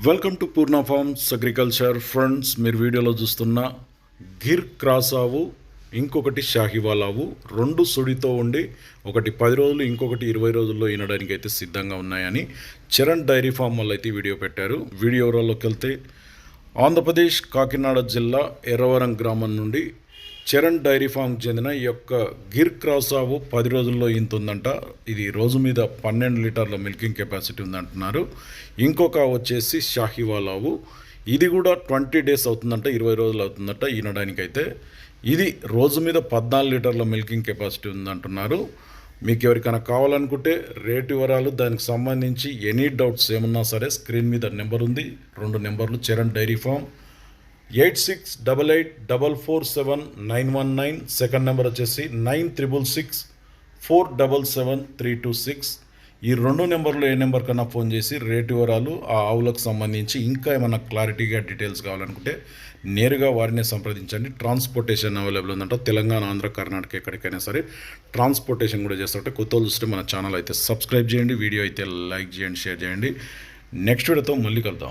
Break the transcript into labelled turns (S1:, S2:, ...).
S1: Welcome to Purna forms agriculture friends. మీరు వీడియోలో చూస్తున్న గిర్ క్రాస్ ఆవు, ఇంకొకటి షాహివాల్ ఆవు, రెండు సుడితో ఉండి ఒకటి 10 రోజులు ఇంకొకటి 20 రోజుల్లో ఈనడానికి అయితే సిద్ధంగా ఉన్నాయని చరణ్ డైరీ ఫామ్ వాళ్ళు అయితే వీడియో పెట్టారు. వీడియో వివరాల్లోకి వెళ్తే ఆంధ్రప్రదేశ్ కాకినాడ జిల్లా ఎర్రవరం గ్రామం నుండి చరణ్ డైరీ ఫామ్కి చెందిన ఈ యొక్క గిర్ క్రాస్ ఆవు 10 రోజుల్లో ఈంతుందంట. ఇది రోజు మీద 12 లీటర్ల మిల్కింగ్ కెపాసిటీ ఉందంటున్నారు. ఇంకొక ఆవు వచ్చేసి షాహివాల్ ఆవు, ఇది కూడా 20 డేస్ అవుతుందంట, 20 రోజులు అవుతుందంట ఈనడానికైతే. ఇది రోజు మీద 14 లీటర్ల మిల్కింగ్ కెపాసిటీ ఉందంటున్నారు. మీకు ఎవరికైనా కావాలనుకుంటే రేటు వివరాలు, దానికి సంబంధించి ఎనీ డౌట్స్ ఏమన్నా సరే స్క్రీన్ మీద నెంబర్ ఉంది, 2 నెంబర్లు Charan dairy farm 8688447919. Second number వచ్చేసి 9664777326. ఈ 2 నెంబర్లు ఏ నెంబర్ కన్నా ఫోన్ చేసి రేటు వివరాలు, ఆ ఆవులకు సంబంధించి ఇంకా ఏమైనా క్లారిటీగా డీటెయిల్స్ కావాలనుకుంటే నేరుగా వారినే సంప్రదించండి. ట్రాన్స్పోర్టేషన్ అవైలబుల్ ఉందంట. తెలంగాణ, ఆంధ్ర, కర్ణాటక ఎక్కడికైనా సరే ట్రాన్స్పోర్టేషన్ కూడా చేస్తుంటే. కొత్త చూస్తే మన ఛానల్ అయితే సబ్స్క్రైబ్ చేయండి, వీడియో అయితే లైక్ చేయండి, షేర్ చేయండి. నెక్స్ట్ వీడియోతో మళ్ళీ కలుద్దాం.